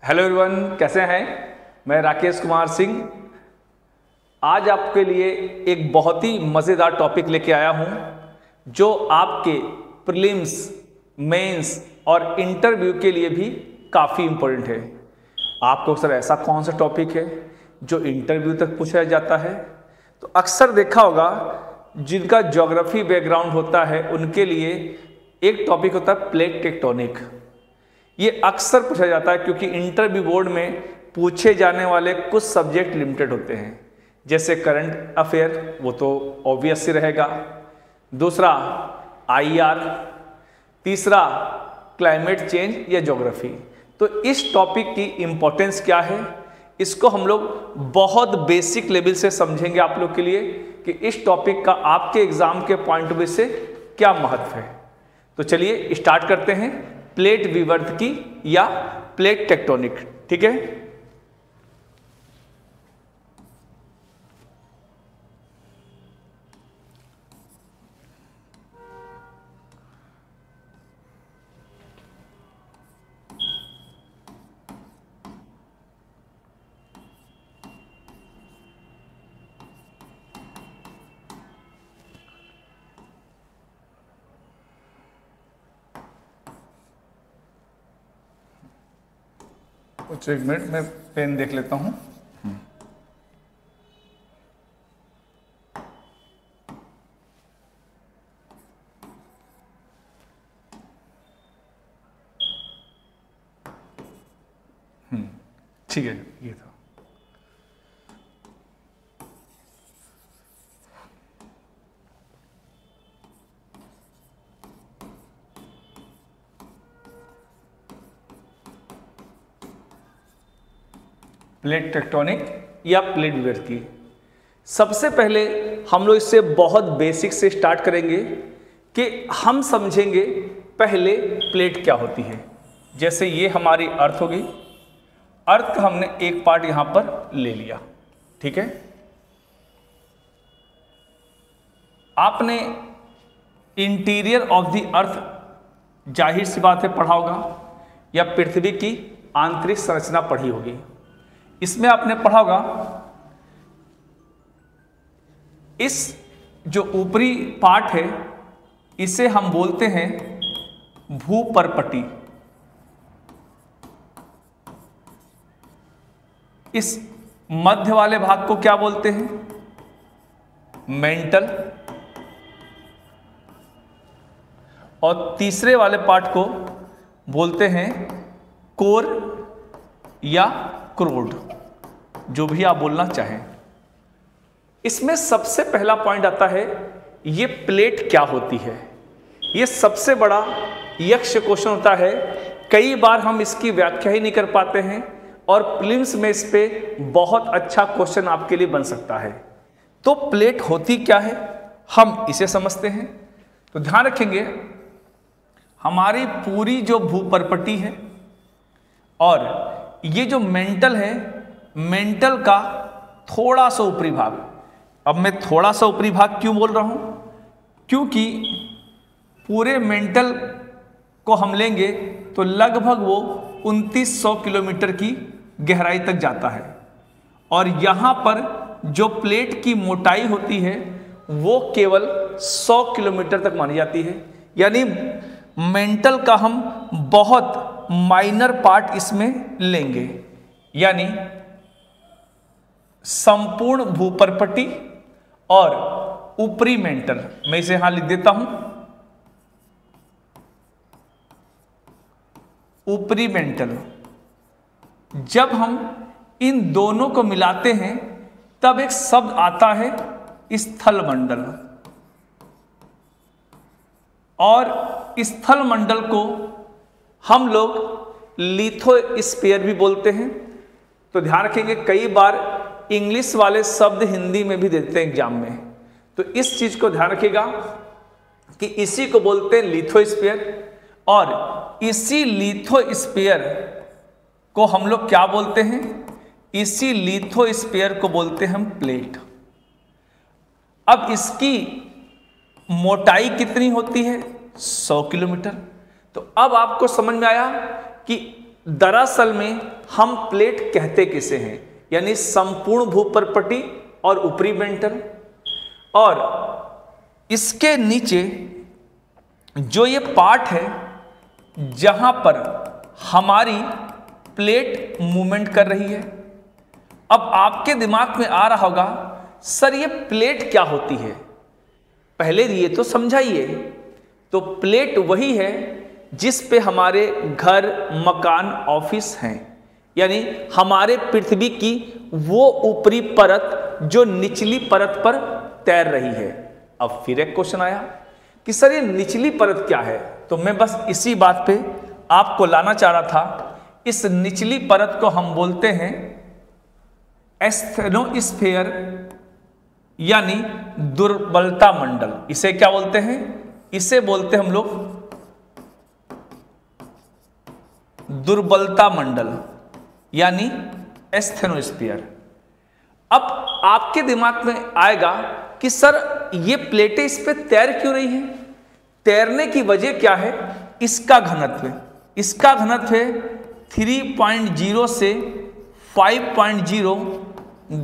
Hello everyone, कैसे हैं? मैं राकेश कुमार सिंह आज आपके लिए एक बहुत ही मज़ेदार टॉपिक लेके आया हूं जो आपके प्रीलिम्स, मेंस और इंटरव्यू के लिए भी काफ़ी इम्पोर्टेंट है। आपको सर ऐसा कौन सा टॉपिक है जो इंटरव्यू तक पूछा जाता है? तो अक्सर देखा होगा जिनका ज्योग्राफी बैकग्राउंड होता है उनके लिए एक टॉपिक होता है प्लेट टेक्टोनिक। ये अक्सर पूछा जाता है क्योंकि इंटरव्यू बोर्ड में पूछे जाने वाले कुछ सब्जेक्ट लिमिटेड होते हैं, जैसे करंट अफेयर, वो तो ऑब्वियस ही रहेगा। दूसरा आईआर, तीसरा क्लाइमेट चेंज या ज्योग्राफी। तो इस टॉपिक की इम्पोर्टेंस क्या है, इसको हम लोग बहुत बेसिक लेवल से समझेंगे आप लोग के लिए कि इस टॉपिक का आपके एग्जाम के पॉइंट ऑफ व्यू से क्या महत्व है। तो चलिए स्टार्ट करते हैं प्लेट विवर्त की या प्लेट टेक्टोनिक। ठीक है, कुछ एक मिनट में पेन देख लेता हूं। ठीक है, ये था। प्लेट टेक्टोनिक या प्लेट विवर्त की। सबसे पहले हम लोग इससे बहुत बेसिक से स्टार्ट करेंगे कि हम समझेंगे पहले प्लेट क्या होती है। जैसे ये हमारी अर्थ होगी, अर्थ हमने एक पार्ट यहां पर ले लिया। ठीक है, आपने इंटीरियर ऑफ द अर्थ जाहिर सी बात है पढ़ा होगा, या पृथ्वी की आंतरिक संरचना पढ़ी होगी। इसमें आपने पढ़ा होगा इस जो ऊपरी पार्ट है इसे हम बोलते हैं भूपर्पटी। इस मध्य वाले भाग को क्या बोलते हैं? मेंटल। और तीसरे वाले पार्ट को बोलते हैं कोर या क्रोड, जो भी आप बोलना चाहें। इसमें सबसे पहला पॉइंट आता है ये प्लेट क्या होती है। ये सबसे बड़ा यक्ष क्वेश्चन होता है, कई बार हम इसकी व्याख्या ही नहीं कर पाते हैं और प्रीलिम्स में इस पे बहुत अच्छा क्वेश्चन आपके लिए बन सकता है। तो प्लेट होती क्या है हम इसे समझते हैं। तो ध्यान रखेंगे हमारी पूरी जो भूपर्पटी है और ये जो मेंटल है, मेंटल का थोड़ा सा ऊपरी भाग। अब मैं थोड़ा सा ऊपरी भाग क्यों बोल रहा हूं? क्योंकि पूरे मेंटल को हम लेंगे तो लगभग वो 2900 किलोमीटर की गहराई तक जाता है और यहां पर जो प्लेट की मोटाई होती है वो केवल 100 किलोमीटर तक मानी जाती है। यानी मेंटल का हम बहुत माइनर पार्ट इसमें लेंगे, यानी संपूर्ण भूपर्पटी और ऊपरी मेंटल। मैं इसे यहां लिख देता हूं, ऊपरी मेंटल। जब हम इन दोनों को मिलाते हैं तब एक शब्द आता है स्थल मंडल, और स्थल मंडल को हम लोग लिथोस्फीयर भी बोलते हैं। तो ध्यान रखेंगे कई बार इंग्लिश वाले शब्द हिंदी में भी देते हैं एग्जाम में, तो इस चीज को ध्यान रखिएगा कि इसी को बोलते हैं लिथोस्फीयर, और इसी लिथोस्फीयर को हम लोग क्या बोलते हैं? इसी लिथोस्फीयर को बोलते हैं हम प्लेट। अब इसकी मोटाई कितनी होती है? 100 किलोमीटर। तो अब आपको समझ में आया कि दरअसल में हम प्लेट कहते किसे हैं, यानी संपूर्ण भूपर्पटी और ऊपरी मेंटल, और इसके नीचे जो ये पार्ट है जहां पर हमारी प्लेट मूवमेंट कर रही है। अब आपके दिमाग में आ रहा होगा सर ये प्लेट क्या होती है, पहले ये तो समझाइए। तो प्लेट वही है जिस पे हमारे घर, मकान, ऑफिस हैं, यानी हमारे पृथ्वी की वो ऊपरी परत जो निचली परत पर तैर रही है। अब फिर एक क्वेश्चन आया कि सर ये निचली परत क्या है, तो मैं बस इसी बात पे आपको लाना चाह रहा था। इस निचली परत को हम बोलते हैं एस्थेनोस्फीयर, यानी दुर्बलता मंडल। इसे क्या बोलते हैं, इसे बोलते हैं हम लोग दुर्बलता मंडल, यानी एस्थेनोस्फीयर। अब आपके दिमाग में आएगा कि सर ये प्लेटें इस पे तैर क्यों रही हैं, तैरने की वजह क्या है। इसका घनत्व, इसका घनत्व है 3.0 से 5.0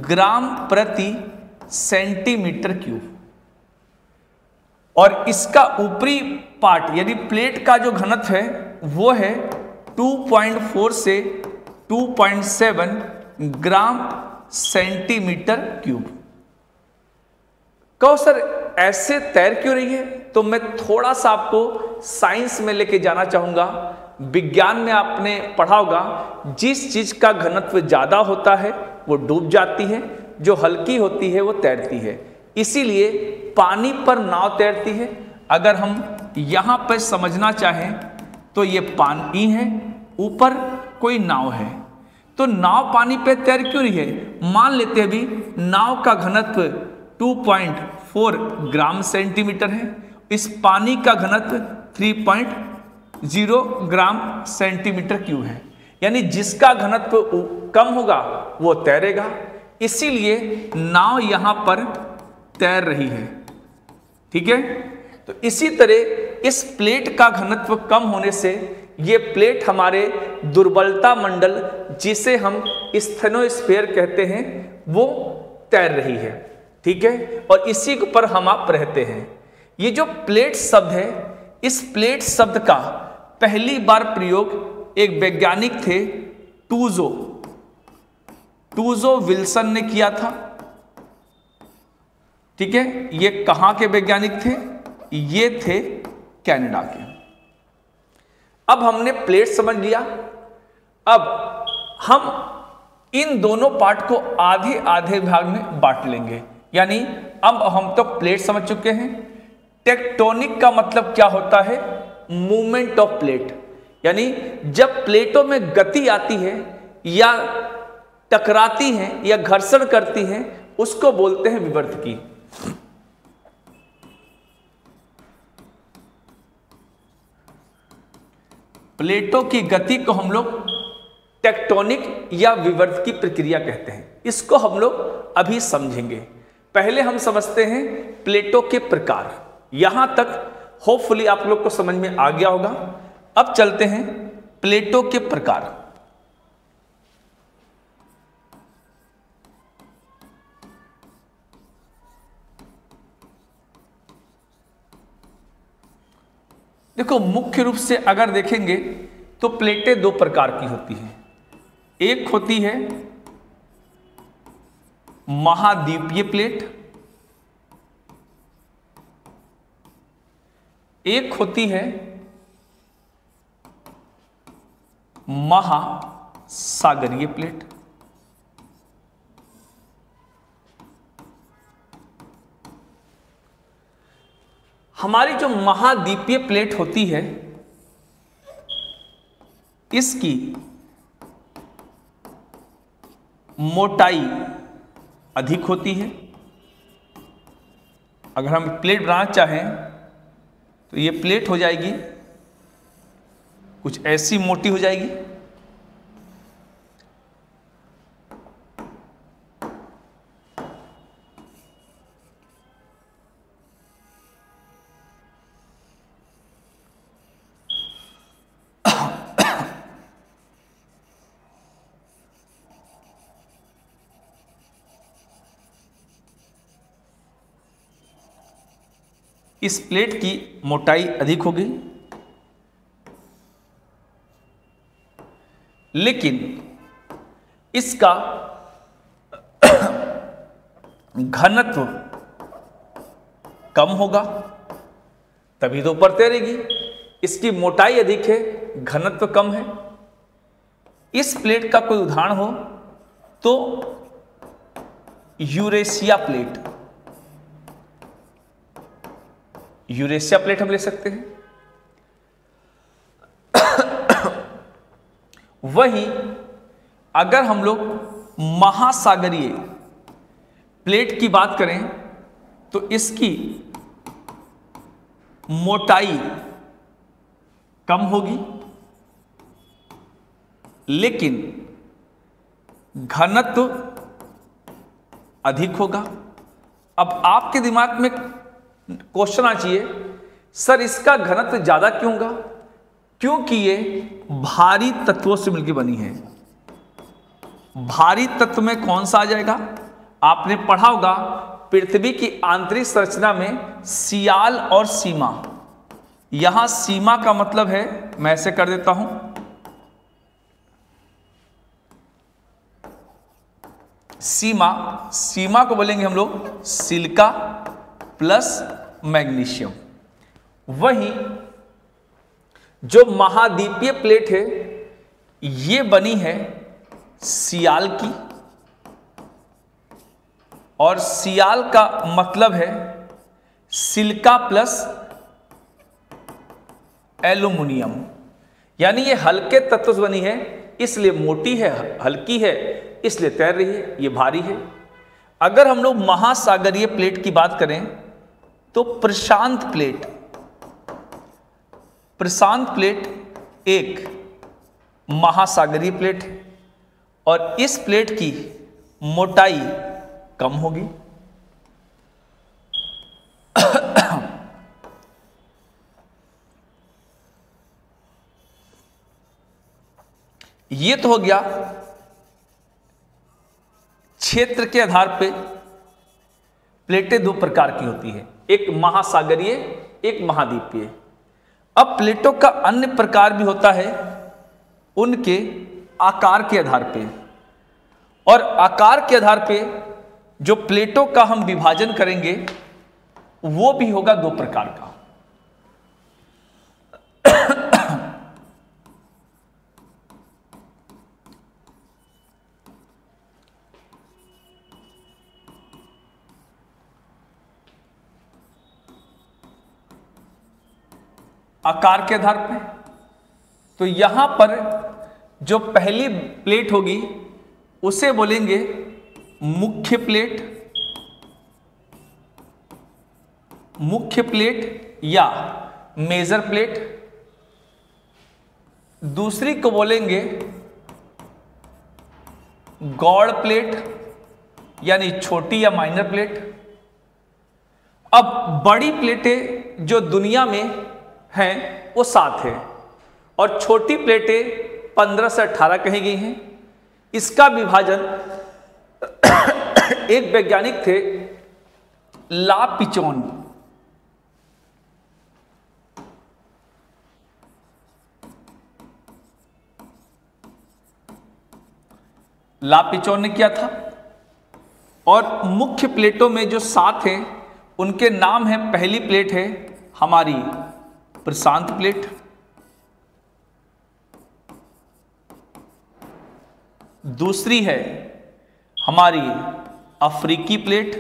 ग्राम प्रति सेंटीमीटर क्यूब, और इसका ऊपरी पार्ट यानी प्लेट का जो घनत्व है वो है 2.4 से 2.7 ग्राम सेंटीमीटर क्यूब। कहो सर ऐसे तैर क्यों रही है, तो मैं थोड़ा सा आपको साइंस में लेके जाना चाहूंगा। विज्ञान में आपने पढ़ा होगा जिस चीज का घनत्व ज्यादा होता है वो डूब जाती है, जो हल्की होती है वो तैरती है। इसीलिए पानी पर नाव तैरती है। अगर हम यहां पर समझना चाहें तो ये पानी है, ऊपर कोई नाव है, तो नाव पानी पे तैर क्यों रही है। मान लेते हैं अभी नाव का घनत्व 2.4 ग्राम सेंटीमीटर है, इस पानी का घनत्व 3.0 ग्राम सेंटीमीटर क्यूब है, यानी जिसका घनत्व कम होगा वो तैरेगा। इसीलिए नाव यहां पर तैर रही है, ठीक है। तो इसी तरह इस प्लेट का घनत्व कम होने से ये प्लेट हमारे दुर्बलता मंडल, जिसे हम एस्थेनोस्फीयर कहते हैं, वो तैर रही है, ठीक है। और इसी पर हम आप रहते हैं। ये जो प्लेट शब्द है, इस प्लेट शब्द का पहली बार प्रयोग एक वैज्ञानिक थे टूजो विल्सन ने किया था, ठीक है। ये कहां के वैज्ञानिक थे, ये थे कनाडा के। अब हमने प्लेट समझ लिया। अब हम इन दोनों पार्ट को आधे आधे भाग में बांट लेंगे, यानी अब हम तो प्लेट समझ चुके हैं। टेक्टोनिक का मतलब क्या होता है, मूवमेंट ऑफ प्लेट, यानी जब प्लेटों में गति आती है या टकराती हैं या घर्षण करती हैं, उसको बोलते हैं विवर्तकी। प्लेटों की गति को हम लोग टेक्टोनिक या विवर्तकी प्रक्रिया कहते हैं। इसको हम लोग अभी समझेंगे। पहले हम समझते हैं प्लेटों के प्रकार। यहां तक होपफुली आप लोग को समझ में आ गया होगा। अब चलते हैं प्लेटों के प्रकार। देखो मुख्य रूप से अगर देखेंगे तो प्लेटें दो प्रकार की होती हैं। एक होती है महाद्वीपीय प्लेट, एक होती है महासागरीय प्लेट। हमारी जो महाद्वीपीय प्लेट होती है, इसकी मोटाई अधिक होती है। अगर हम प्लेट बनाना चाहें तो ये प्लेट हो जाएगी कुछ ऐसी मोटी हो जाएगी। इस प्लेट की मोटाई अधिक होगी, लेकिन इसका घनत्व कम होगा, तभी तो ऊपर तैरेगी। इसकी मोटाई अधिक है, घनत्व कम है। इस प्लेट का कोई उदाहरण हो तो यूरेशिया प्लेट, यूरेशिया प्लेट हम ले सकते हैं। वहीं अगर हम लोग महासागरीय प्लेट की बात करें तो इसकी मोटाई कम होगी, लेकिन घनत्व अधिक होगा। अब आपके दिमाग में क्वेश्चन आ चाहिए, सर इसका घनत्व ज्यादा क्यों होगा? क्योंकि ये भारी तत्वों से मिलकर बनी है। भारी तत्व में कौन सा आ जाएगा? आपने पढ़ा होगा पृथ्वी की आंतरिक संरचना में सियाल और सीमा। यहां सीमा का मतलब है, मैं ऐसे कर देता हूं, सीमा, सीमा को बोलेंगे हम लोग सिलिका प्लस मैग्नीशियम। वहीं जो महाद्वीपीय प्लेट है ये बनी है सियाल की, और सियाल का मतलब है सिलिका प्लस एल्यूमिनियम, यानी ये हल्के तत्व से बनी है, इसलिए मोटी है, हल्की है, इसलिए तैर रही है, ये भारी है। अगर हम लोग महासागरीय प्लेट की बात करें तो प्रशांत प्लेट, प्रशांत प्लेट एक महासागरीय प्लेट है और इस प्लेट की मोटाई कम होगी। ये तो हो गया क्षेत्र के आधार पे प्लेटें दो प्रकार की होती है, एक महासागरीय, एक महाद्वीपीय। अब प्लेटों का अन्य प्रकार भी होता है उनके आकार के आधार पे, और आकार के आधार पे जो प्लेटों का हम विभाजन करेंगे वो भी होगा दो प्रकार का। आकार के आधार पे तो यहां पर जो पहली प्लेट होगी उसे बोलेंगे मुख्य प्लेट, मुख्य प्लेट या मेजर प्लेट। दूसरी को बोलेंगे गौड़ प्लेट यानी छोटी या माइनर प्लेट। अब बड़ी प्लेटें जो दुनिया में हैं वो 7 है और छोटी प्लेटें 15 से 18 कही गई हैं। इसका विभाजन एक वैज्ञानिक थे ला पिचोन, ला पिचोन ने किया था। और मुख्य प्लेटों में जो 7 हैं उनके नाम है, पहली प्लेट है हमारी प्रशांत प्लेट, दूसरी है हमारी अफ्रीकी प्लेट,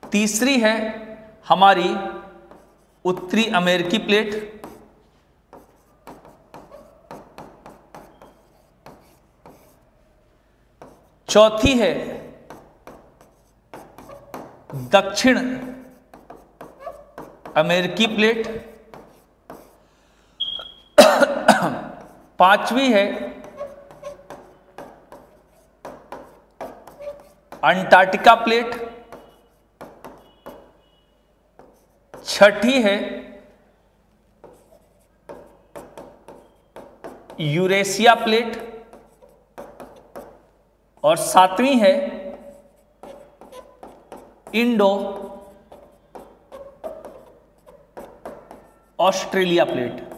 तीसरी है हमारी उत्तरी अमेरिकी प्लेट, चौथी है दक्षिण अमेरिकी प्लेट, पांचवी है अंटार्कटिका प्लेट, छठी है यूरेशिया प्लेट, और सातवीं है इंडो ऑस्ट्रेलिया प्लेट।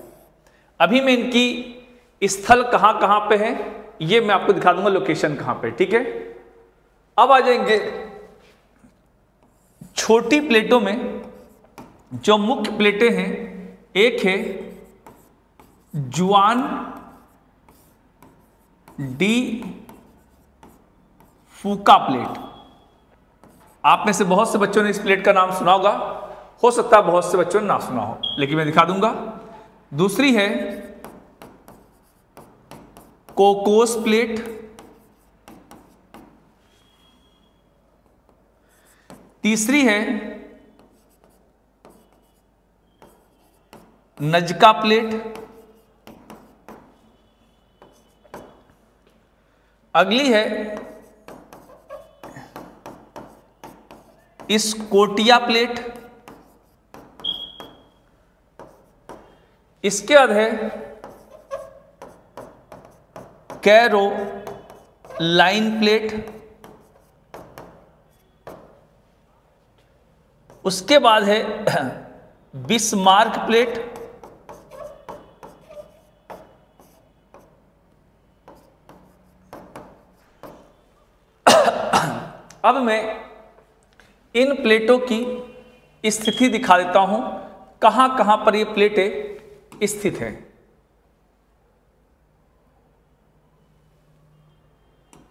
अभी मैं इनकी स्थल कहां कहां पे है ये मैं आपको दिखा दूंगा, लोकेशन कहां पे, ठीक है। अब आ जाएंगे छोटी प्लेटों में। जो मुख्य प्लेटें हैं, एक है जुआन डी फूका प्लेट। आप में से बहुत से बच्चों ने इस प्लेट का नाम सुना होगा, हो सकता है बहुत से बच्चों ने ना सुना हो, लेकिन मैं दिखा दूंगा। दूसरी है कोकोस प्लेट। तीसरी है नजका प्लेट। अगली है स्कोटिया प्लेट। इसके बाद है कैरो लाइन प्लेट। उसके बाद है बिस्मार्क प्लेट। अब मैं इन प्लेटों की स्थिति दिखा देता हूं, कहां कहां पर ये प्लेटें स्थित हैं।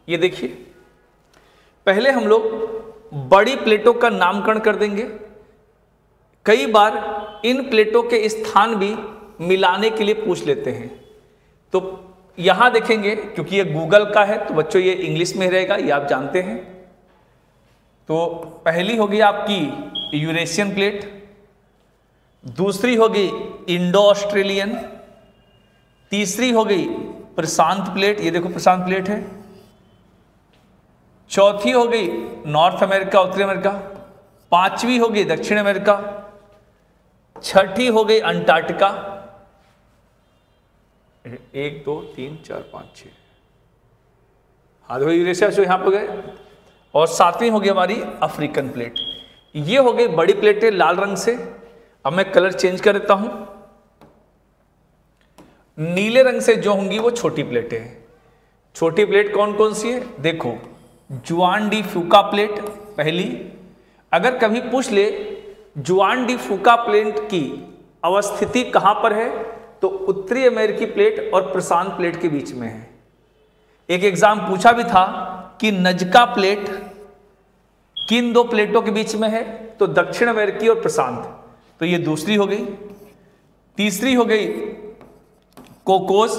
ये देखिए, पहले हम लोग बड़ी प्लेटों का नामकरण कर देंगे। कई बार इन प्लेटों के स्थान भी मिलाने के लिए पूछ लेते हैं, तो यहां देखेंगे, क्योंकि ये गूगल का है तो बच्चों ये इंग्लिश में रहेगा, ये आप जानते हैं। तो पहली होगी आपकी यूरेशियन प्लेट, दूसरी होगी इंडो ऑस्ट्रेलियन, तीसरी होगी प्रशांत प्लेट, ये देखो प्रशांत प्लेट है, चौथी हो गई नॉर्थ अमेरिका उत्तरी अमेरिका, पांचवी हो गई दक्षिण अमेरिका, छठी हो गई अंटार्कटिका, 1 2 3 4 5 6, हाँ देखो यूरेशिया जो यहां पर गए, और सातवीं हो गई हमारी अफ्रीकन प्लेट। ये हो गई बड़ी प्लेटें लाल रंग से। अब मैं कलर चेंज कर देता हूं, नीले रंग से जो होंगी वो छोटी प्लेटें हैं। छोटी प्लेट कौन कौन सी है, देखो जुआन डी फूका प्लेट पहली। अगर कभी पूछ ले जुआन डी फूका प्लेट की अवस्थिति कहां पर है, तो उत्तरी अमेरिकी प्लेट और प्रशांत प्लेट के बीच में है। एक एग्जाम पूछा भी था कि नजका प्लेट किन दो प्लेटों के बीच में है, तो दक्षिण अमेरिकी और प्रशांत, तो ये दूसरी हो गई। तीसरी हो गई कोकोस,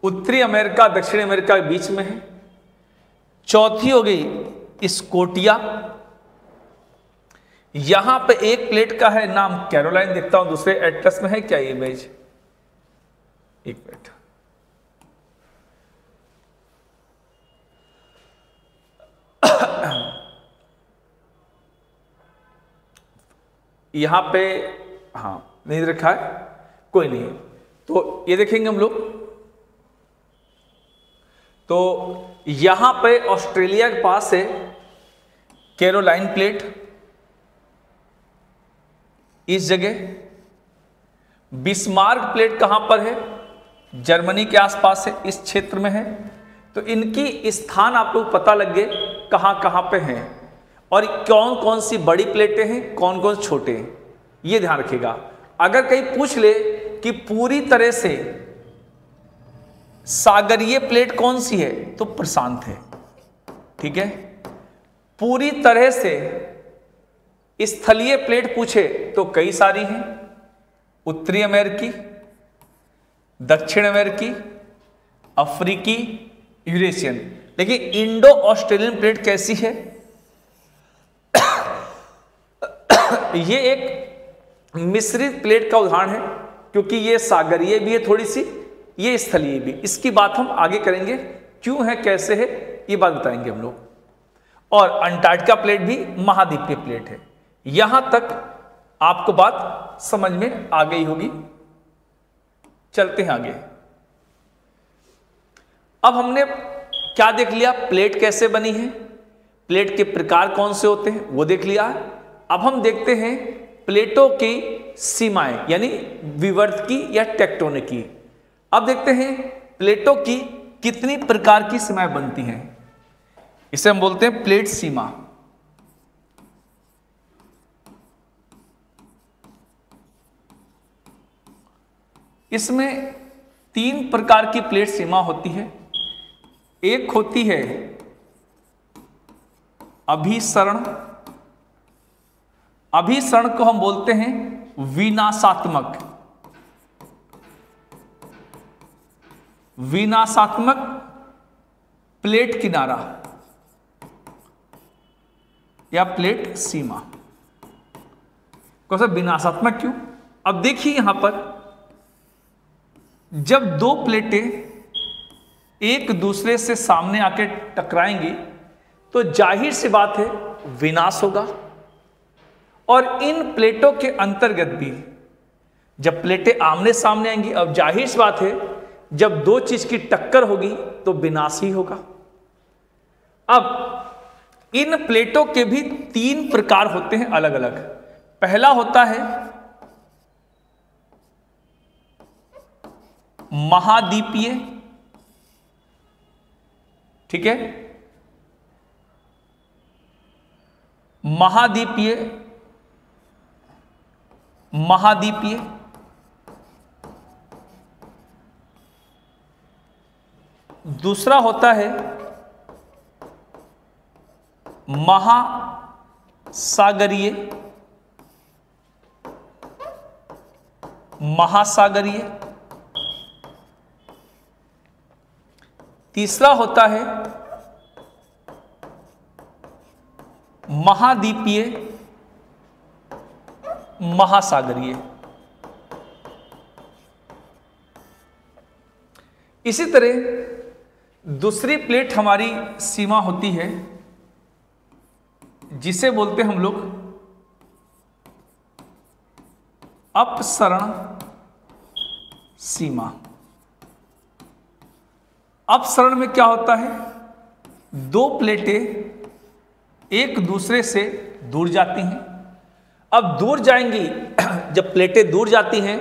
उत्तरी अमेरिका दक्षिण अमेरिका के बीच में है। चौथी हो गई स्कोटिया, यहां पे एक प्लेट का है नाम कैरोलाइन, देखता हूं दूसरे एटलस में है क्या ये इमेज, एक मिनट। यहां पे हाँ नहीं रखा है, कोई नहीं, तो ये देखेंगे हम लोग। तो यहां पे ऑस्ट्रेलिया के पास है कैरोलाइन प्लेट, इस जगह। बिस्मार्क प्लेट कहां पर है, जर्मनी के आसपास है, इस क्षेत्र में है। तो इनकी स्थान आप लोग पता लग गए कहां कहां पे हैं, और कौन कौन सी बड़ी प्लेटें हैं, कौन कौन छोटे हैं, ये ध्यान रखिएगा। अगर कहीं पूछ ले कि पूरी तरह से सागरीय प्लेट कौन सी है, तो प्रशांत है, ठीक है। पूरी तरह से स्थलीय प्लेट पूछे तो कई सारी हैं, उत्तरी अमेरिकी, दक्षिण अमेरिकी, अफ्रीकी, यूरेशियन। लेकिन इंडो ऑस्ट्रेलियन प्लेट कैसी है, ये एक मिश्रित प्लेट का उदाहरण है, क्योंकि ये सागरीय भी है थोड़ी सी, ये स्थलीय भी। इसकी बात हम आगे करेंगे, क्यों है कैसे है ये बात बताएंगे हम लोग। और अंटार्कटिका प्लेट भी महाद्वीपीय प्लेट है। यहां तक आपको बात समझ में आ गई होगी। चलते हैं आगे। अब हमने क्या देख लिया? प्लेट कैसे बनी है, प्लेट के प्रकार कौन से होते हैं वो देख लिया। अब हम देखते हैं प्लेटों की सीमाएं, यानी विवर्त की या टेक्टोनिक की। अब देखते हैं प्लेटों की कितनी प्रकार की सीमाएं बनती हैं। इसे हम बोलते हैं प्लेट सीमा। इसमें 3 प्रकार की प्लेट सीमा होती है। एक होती है अभिसरण। अभिसरण को हम बोलते हैं विनाशात्मक। विनाशात्मक प्लेट किनारा या प्लेट सीमा। कौन सा विनाशात्मक क्यों? अब देखिए यहां पर जब 2 प्लेटें एक दूसरे से सामने आके टकराएंगी तो जाहिर सी बात है विनाश होगा। और इन प्लेटों के अंतर्गत भी जब प्लेटें आमने सामने आएंगी, अब जाहिर सी बात है जब 2 चीज की टक्कर होगी तो विनाश ही होगा। अब इन प्लेटों के भी 3 प्रकार होते हैं अलग अलग। पहला होता है महाद्वीपीय, ठीक है, महाद्वीपीय। महाद्वीपीय दूसरा होता है महासागरीय। महासागरीय तीसरा होता है महाद्वीपीय महासागरीय। इसी तरह दूसरी प्लेट हमारी सीमा होती है जिसे बोलते हैं हम लोग अपसरण सीमा। अपसरण में क्या होता है? 2 प्लेटें एक दूसरे से दूर जाती हैं। अब दूर जाएंगी, जब प्लेटें दूर जाती हैं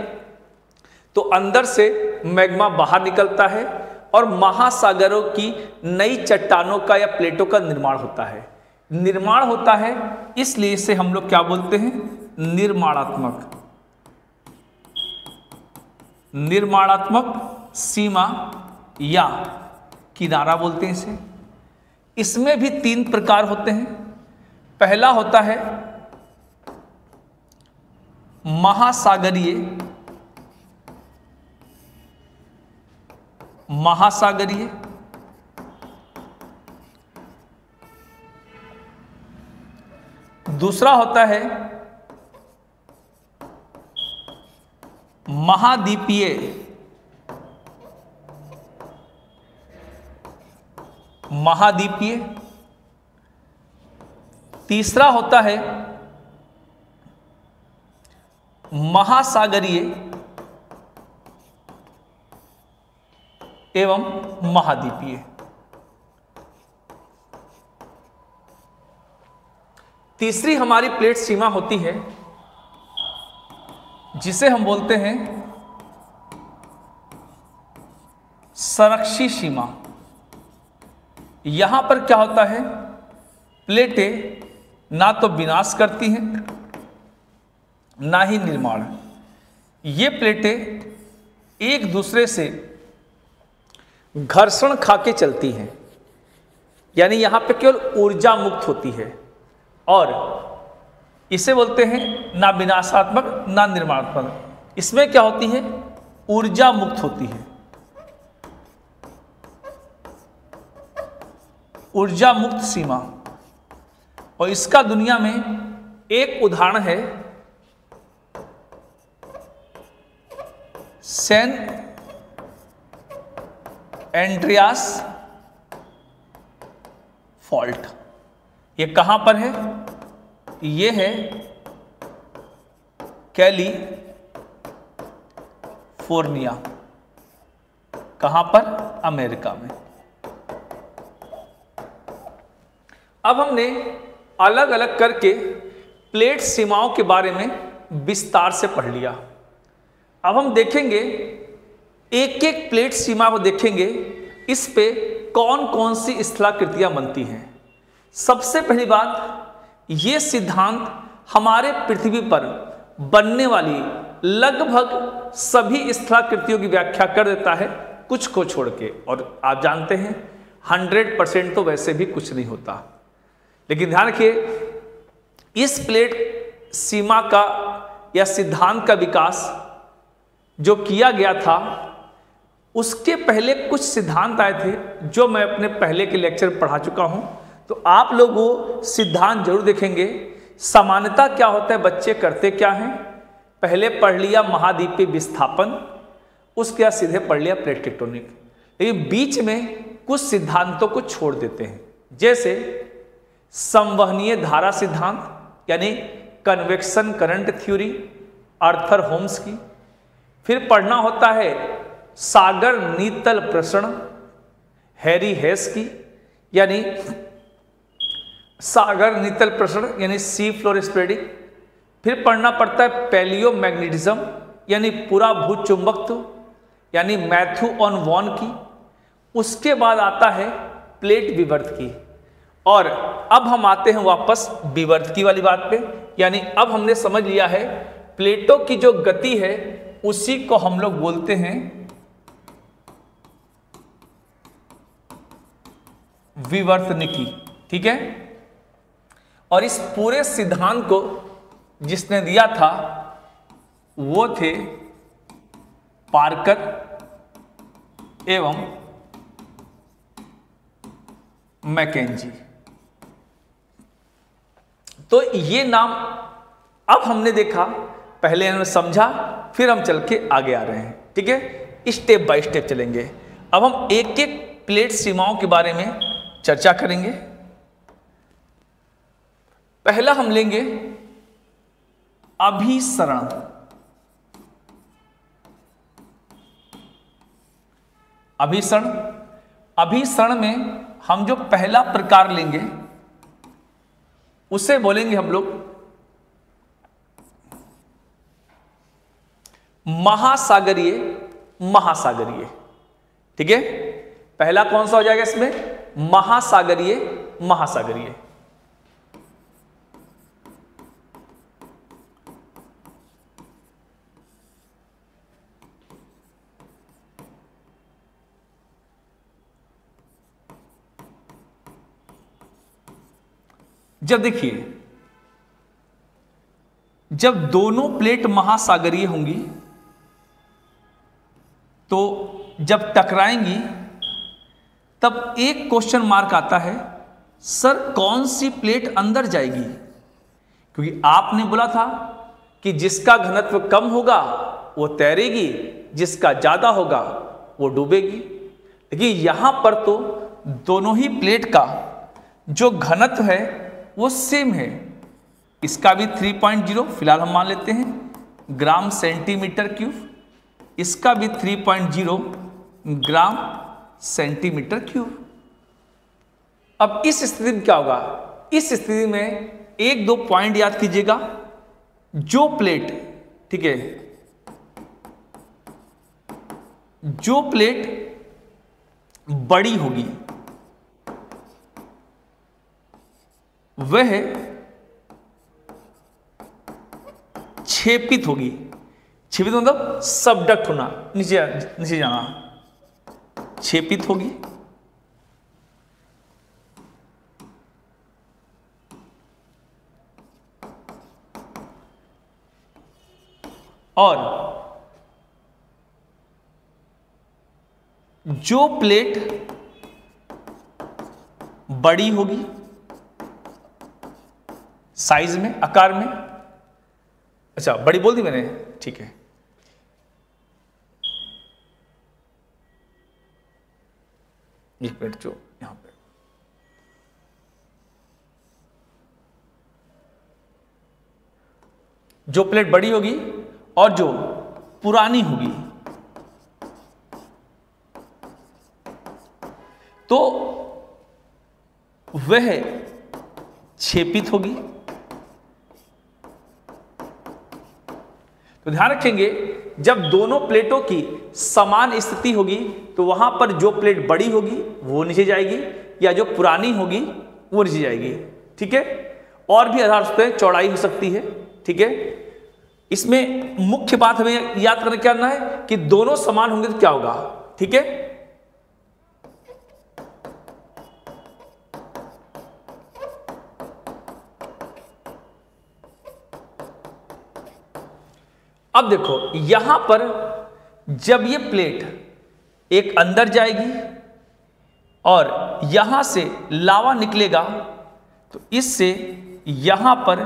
तो अंदर से मैग्मा बाहर निकलता है और महासागरों की नई चट्टानों का या प्लेटों का निर्माण होता है। निर्माण होता है इसलिए इसे हम लोग क्या बोलते हैं? निर्माणात्मक। निर्माणात्मक सीमा या किनारा बोलते हैं इसे। इसमें भी 3 प्रकार होते हैं। पहला होता है महासागरीय। महासागरीय दूसरा होता है महाद्वीपीय। महाद्वीपीय तीसरा होता है महासागरीय एवं महाद्वीपीय। तीसरी हमारी प्लेट सीमा होती है जिसे हम बोलते हैं संरक्षी सीमा। यहां पर क्या होता है? प्लेटें ना तो विनाश करती हैं ना ही निर्माण। ये प्लेटें एक दूसरे से घर्षण खा के चलती हैं, यानी यहां पे केवल ऊर्जा मुक्त होती है और इसे बोलते हैं ना विनाशात्मक ना निर्माणात्मक। इसमें क्या होती है? ऊर्जा मुक्त होती है। ऊर्जा मुक्त सीमा। और इसका दुनिया में एक उदाहरण है सैन एंड्रियास फॉल्ट। ये कहां पर है? ये है कैलिफोर्निया। कहां पर? अमेरिका में। अब हमने अलग अलग करके प्लेट सीमाओं के बारे में विस्तार से पढ़ लिया। अब हम देखेंगे एक एक प्लेट सीमा को देखेंगे, इस पे कौन कौन सी स्थलाकृतियां बनती हैं। सबसे पहली बात, ये सिद्धांत हमारे पृथ्वी पर बनने वाली लगभग सभी स्थलाकृतियों की व्याख्या कर देता है, कुछ को छोड़ के। और आप जानते हैं 100% तो वैसे भी कुछ नहीं होता, लेकिन ध्यान रखिए इस प्लेट सीमा का या सिद्धांत का विकास जो किया गया था, उसके पहले कुछ सिद्धांत आए थे जो मैं अपने पहले के लेक्चर में पढ़ा चुका हूं। तो आप लोग वो सिद्धांत जरूर देखेंगे। सामान्यता क्या होता है, बच्चे करते क्या हैं, पहले पढ़ लिया महाद्वीपीय विस्थापन, उसके बाद सीधे पढ़ लिया प्लेट टेक्टोनिक, लेकिन बीच में कुछ सिद्धांतों को छोड़ देते हैं, जैसे संवहनीय धारा सिद्धांत यानी convection current theory Arthur Holmes की। फिर पढ़ना होता है सागर नीतल प्रसरण हैरी हेस की, यानी सागर नीतल प्रसरण यानी सी फ्लोर स्प्रेडिंग। फिर पढ़ना पड़ता है पैलियोमैग्नेटिज्म यानी पूरा भूचुंबकत्व यानी मैथ्यू ऑन वॉन की। उसके बाद आता है प्लेट विवर्त की। और अब हम आते हैं वापस विवर्त की वाली बात पे, यानी अब हमने समझ लिया है प्लेटों की जो गति है उसी को हम लोग बोलते हैं विवर्तनिकी। ठीक है, और इस पूरे सिद्धांत को जिसने दिया था वो थे पार्कर एवं मैकेंजी। तो ये नाम अब हमने देखा, पहले हमने समझा, फिर हम चल के आगे आ रहे हैं। ठीक है, स्टेप बाय स्टेप चलेंगे। अब हम एक एक प्लेट सीमाओं के बारे में चर्चा करेंगे। पहला हम लेंगे अभिसरण। अभिसरण में हम जो पहला प्रकार लेंगे उसे बोलेंगे हम लोग महासागरीय। ठीक है, पहला कौन सा हो जाएगा इसमें, महासागरीय। जब देखिए, जब दोनों प्लेट महासागरीय होंगी तो जब टकराएंगी तब एक क्वेश्चन मार्क आता है, सर कौन सी प्लेट अंदर जाएगी? क्योंकि आपने बोला था कि जिसका घनत्व कम होगा वो तैरेगी, जिसका ज्यादा होगा वो डूबेगी। लेकिन यहां पर तो दोनों ही प्लेट का जो घनत्व है वो सेम है। इसका भी 3.0 फिलहाल हम मान लेते हैं ग्राम सेंटीमीटर क्यूब, इसका भी 3.0 ग्राम सेंटीमीटर क्यूब। अब इस स्थिति में क्या होगा, इस स्थिति में एक दो पॉइंट याद कीजिएगा। जो प्लेट, ठीक है, जो प्लेट बड़ी होगी वह छेपित होगी। छेपित मतलब सबडक्ट होना, नीचे जाना, छेपित होगी। और जो प्लेट बड़ी होगी साइज में, आकार में, अच्छा बड़ी बोल दी मैंने, ठीक है, एक मिनट, जो यहां पे जो प्लेट बड़ी होगी और जो पुरानी होगी तो वह छेपित होगी। तो ध्यान रखेंगे, जब दोनों प्लेटों की समान स्थिति होगी तो वहां पर जो प्लेट बड़ी होगी वो नीचे जाएगी, या जो पुरानी होगी वो नीचे जाएगी। ठीक है, और भी आधार पे चौड़ाई हो सकती है। ठीक है, इसमें मुख्य बात हमें याद करना है कि दोनों समान होंगे तो क्या होगा। ठीक है, अब देखो यहां पर जब ये प्लेट एक अंदर जाएगी और यहां से लावा निकलेगा तो इससे यहां पर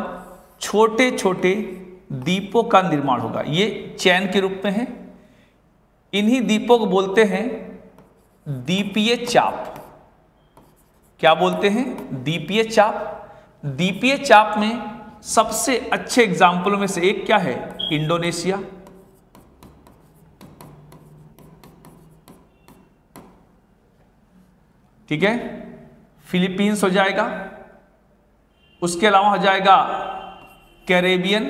छोटे छोटे दीपों का निर्माण होगा। ये चैन के रूप में है। इन्हीं दीपों को बोलते हैं दीपीय चाप। क्या बोलते हैं? दीपीय चाप। दीपीय चाप में सबसे अच्छे एग्जाम्पलों में से एक क्या है? इंडोनेशिया। ठीक है, फिलीपींस हो जाएगा, उसके अलावा हो जाएगा कैरेबियन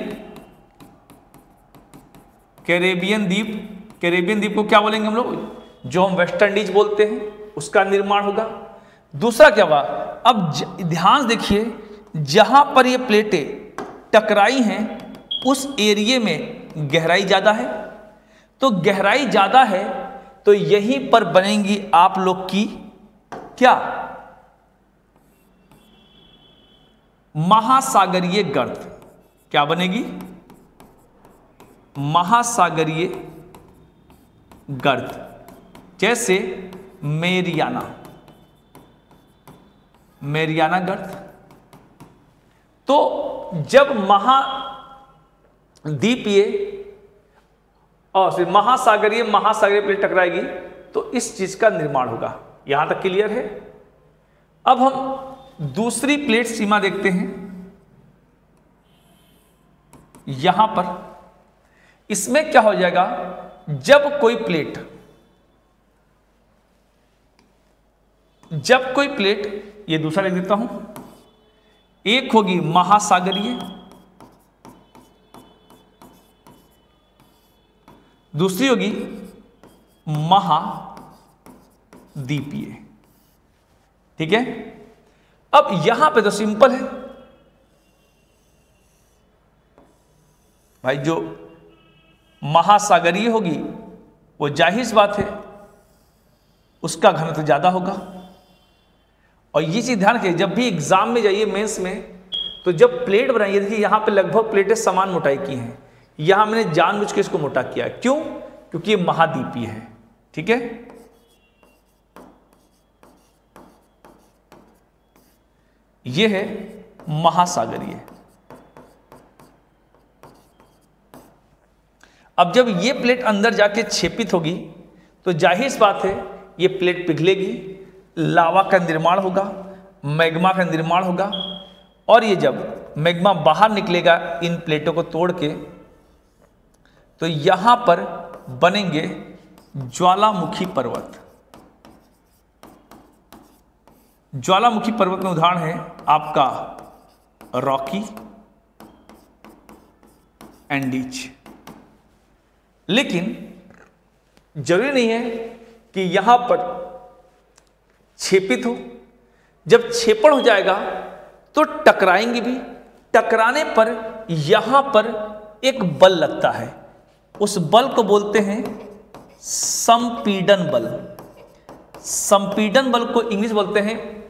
द्वीप। कैरेबियन द्वीप को क्या बोलेंगे हम लोग? जो हम वेस्ट इंडीज बोलते हैं, उसका निर्माण होगा। दूसरा क्या हुआ? अब ध्यान देखिए, जहां पर ये प्लेटें टकराई हैं उस एरिया में गहराई ज्यादा है। तो गहराई ज्यादा है तो यहीं पर बनेंगी आप लोग की क्या? महासागरीय गर्त। क्या बनेगी? महासागरीय गर्त, जैसे मेरियाना गर्त। तो जब महाद्वीपीय और महासागरीय प्लेट टकराएगी तो इस चीज का निर्माण होगा। यहां तक क्लियर है? अब हम दूसरी प्लेट सीमा देखते हैं। यहां पर इसमें क्या हो जाएगा? जब कोई प्लेट, ये दूसरा लिख देता हूं, एक होगी महासागरीय, दूसरी होगी महाद्वीपीय। ठीक है, अब यहां पे तो सिंपल है भाई, जो महासागरीय होगी वो जाहिर सी बात है उसका घनत्व ज्यादा होगा। और ये चीज ध्यान रखिए, जब भी एग्जाम में जाइए मेंस में, तो जब प्लेट बनाइए, देखिए यहां पे लगभग प्लेटें समान मोटाई की हैं। यहां मैंने जानबूझ के इसको मोटा किया है। क्यों? क्योंकि ये महाद्वीपीय है। ठीक है, ये है महासागरीय। अब जब ये प्लेट अंदर जाके छेपित होगी तो जाहिर सी बात है ये प्लेट पिघलेगी, लावा का निर्माण होगा, मैग्मा का निर्माण होगा। और ये जब मैग्मा बाहर निकलेगा इन प्लेटों को तोड़ के, तो यहां पर बनेंगे ज्वालामुखी पर्वत। ज्वालामुखी पर्वत में उदाहरण है आपका रॉकी एंडीज। लेकिन जरूरी नहीं है कि यहां पर छेपित हो। जब छेपण हो जाएगा तो टकराएंगे भी। टकराने पर यहां पर एक बल लगता है, उस बल को बोलते हैं संपीड़न बल। संपीड़न बल को इंग्लिश बोलते हैं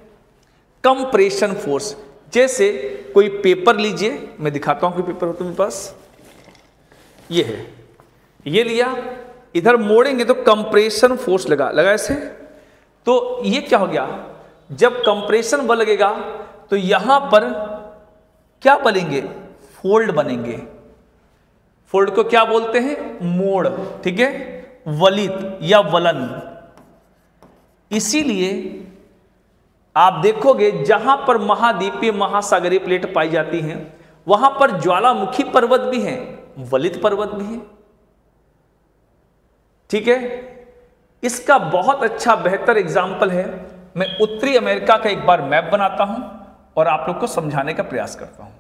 कंप्रेशन फोर्स। जैसे कोई पेपर लीजिए, मैं दिखाता हूं कोई पेपर हो तुम्हारे पास, ये है, ये लिया, इधर मोड़ेंगे तो कंप्रेशन फोर्स लगा ऐसे, तो ये क्या हो गया? जब कंप्रेशन बल लगेगा तो यहां पर क्या बनेंगे? फोल्ड बनेंगे। फोल्ड को क्या बोलते हैं? मोड़। ठीक है, वलित या वलन। इसीलिए आप देखोगे जहां पर महाद्वीपीय महासागरीय प्लेट पाई जाती हैं वहां पर ज्वालामुखी पर्वत भी हैं, वलित पर्वत भी हैं। ठीक है, इसका बहुत अच्छा बेहतर एग्जाम्पल है, मैं उत्तरी अमेरिका का एक बार मैप बनाता हूं और आप लोग को समझाने का प्रयास करता हूं।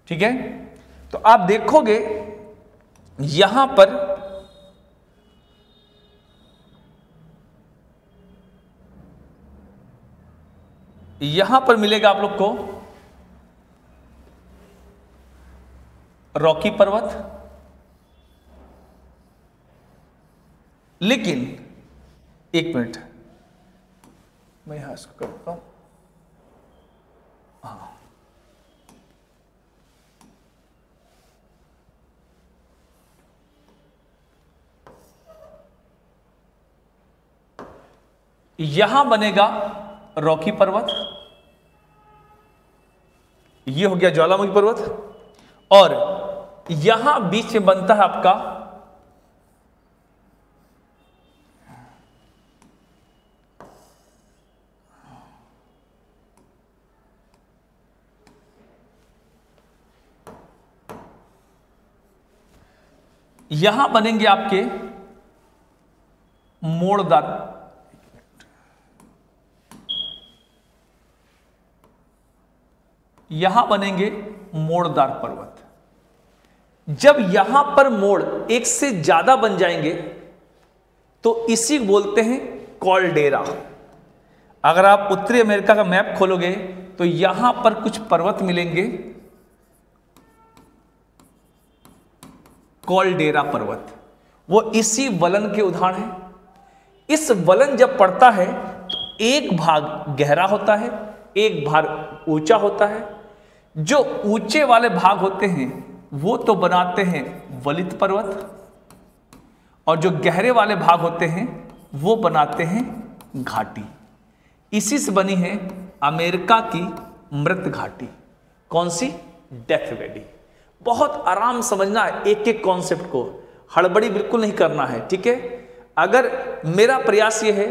ठीक है, तो आप देखोगे यहां पर मिलेगा आप लोग को रॉकी पर्वत, लेकिन एक मिनट मैं यहां इसको करता हूं। हाँ, यहां बनेगा रॉकी पर्वत, ये हो गया ज्वालामुखी पर्वत, और यहां बीच में बनता है आपका यहां बनेंगे आपके मोड़दार, यहां बनेंगे मोड़दार पर्वत। जब यहां पर मोड़ एक से ज्यादा बन जाएंगे तो इसी बोलते हैं कॉल्डेरा। अगर आप उत्तरी अमेरिका का मैप खोलोगे तो यहां पर कुछ पर्वत मिलेंगे, कॉल्डेरा पर्वत, वो इसी वलन के उदाहरण हैं। इस वलन जब पड़ता है तो एक भाग गहरा होता है, एक भाग ऊंचा होता है। जो ऊंचे वाले भाग होते हैं वो तो बनाते हैं वलित पर्वत, और जो गहरे वाले भाग होते हैं वो बनाते हैं घाटी। इसी से बनी है अमेरिका की मृत घाटी। कौन सी? Death valley. बहुत आराम समझना है एक एक कॉन्सेप्ट को, हड़बड़ी बिल्कुल नहीं करना है, ठीक है। अगर मेरा प्रयास ये है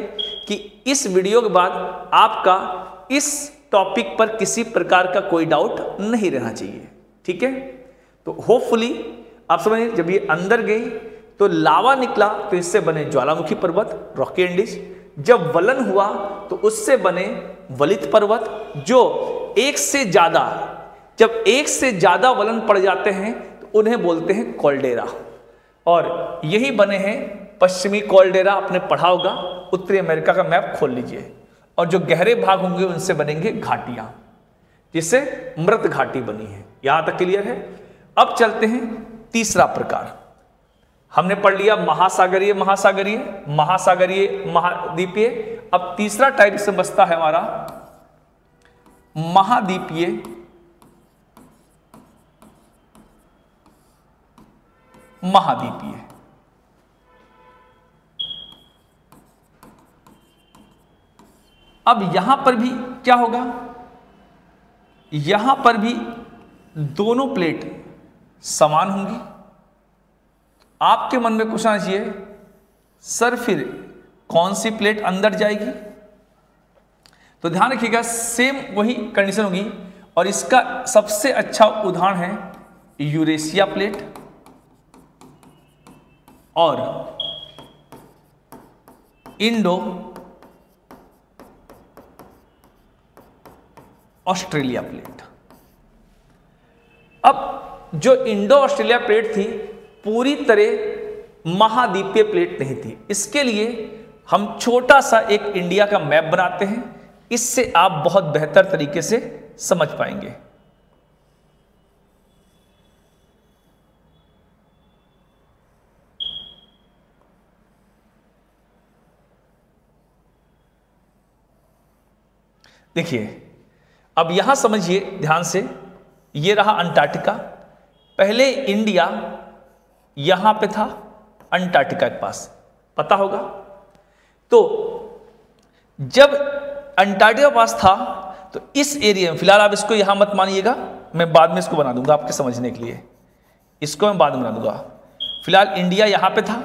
कि इस वीडियो के बाद आपका इस टॉपिक पर किसी प्रकार का कोई डाउट नहीं रहना चाहिए, ठीक है। तो होपफुली आप समझिए, जब ये अंदर गई तो लावा निकला तो इससे बने ज्वालामुखी पर्वत, रॉकी एंडीज। जब वलन हुआ तो उससे बने वलित पर्वत, जो जब एक से ज्यादा वलन पड़ जाते हैं तो उन्हें बोलते हैं कॉल्डेरा। और यही बने हैं पश्चिमी कॉल्डेरा, आपने पढ़ा होगा, उत्तरी अमेरिका का मैप खोल लीजिए। और जो गहरे भाग होंगे उनसे बनेंगे घाटियां, जिससे मृत घाटी बनी है। यहां तक क्लियर है। अब चलते हैं तीसरा प्रकार। हमने पढ़ लिया महासागरीय, महासागरीय, महासागरीय, महाद्वीपीय। अब तीसरा टाइप से बचता है हमारा महाद्वीपीय, महाद्वीपीय। अब यहां पर भी क्या होगा? यहां पर भी दोनों प्लेट समान होंगी। आपके मन में क्वेश्चन आना चाहिए, सर फिर कौन सी प्लेट अंदर जाएगी? तो ध्यान रखिएगा, सेम वही कंडीशन होगी। और इसका सबसे अच्छा उदाहरण है यूरेशिया प्लेट और इंडो ऑस्ट्रेलिया प्लेट। अब जो इंडो ऑस्ट्रेलिया प्लेट थी पूरी तरह महाद्वीपीय प्लेट नहीं थी। इसके लिए हम छोटा सा एक इंडिया का मैप बनाते हैं, इससे आप बहुत बेहतर तरीके से समझ पाएंगे। देखिए, अब यहां समझिए ध्यान से, ये रहा अंटार्कटिका। पहले इंडिया यहां पे था, अंटार्कटिका के पास, पता होगा। तो जब अंटार्कटिका के पास था तो इस एरिया में, फिलहाल आप इसको यहां मत मानिएगा, मैं बाद में इसको बना दूंगा आपके समझने के लिए, इसको मैं बाद में बना दूंगा। फिलहाल इंडिया यहां पे था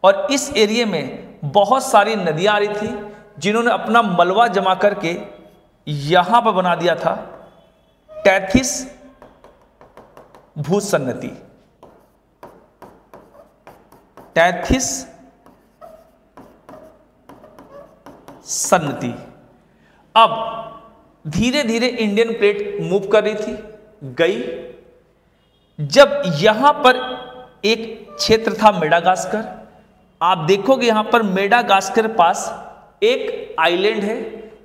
और इस एरिया में बहुत सारी नदियां आ रही थी, जिन्होंने अपना मलबा जमा करके यहां पर बना दिया था टैथिस भूसन्नति, टैथिस सन्नति। अब धीरे धीरे इंडियन प्लेट मूव कर रही थी, गई। जब यहां पर एक क्षेत्र था मेडागास्कर, आप देखोगे यहां पर मेडागास्कर पास एक आइलैंड है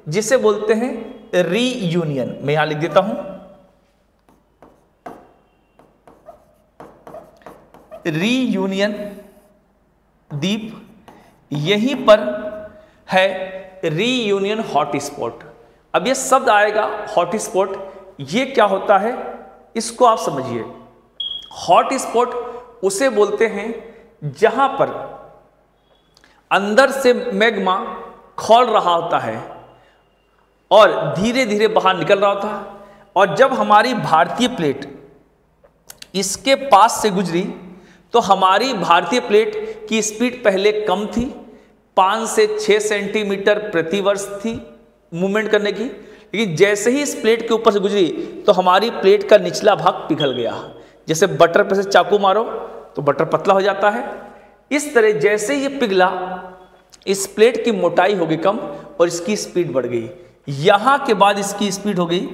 जिसे बोलते हैं रीयूनियन। मैं यहां लिख देता हूं, रीयूनियन द्वीप। यहीं पर है रीयूनियन हॉटस्पॉट। अब ये शब्द आएगा हॉटस्पॉट, ये क्या होता है इसको आप समझिए। हॉटस्पॉट उसे बोलते हैं जहां पर अंदर से मैग्मा खौल रहा होता है और धीरे धीरे बाहर निकल रहा होता है। और जब हमारी भारतीय प्लेट इसके पास से गुजरी तो हमारी भारतीय प्लेट की स्पीड पहले कम थी, 5 से 6 सेंटीमीटर प्रति वर्ष थी मूवमेंट करने की। लेकिन जैसे ही इस प्लेट के ऊपर से गुजरी तो हमारी प्लेट का निचला भाग पिघल गया। जैसे बटर पे से चाकू मारो तो बटर पतला हो जाता है, इस तरह जैसे ये पिघला इस प्लेट की मोटाई हो गई कम और इसकी स्पीड बढ़ गई। यहां के बाद इसकी स्पीड हो गई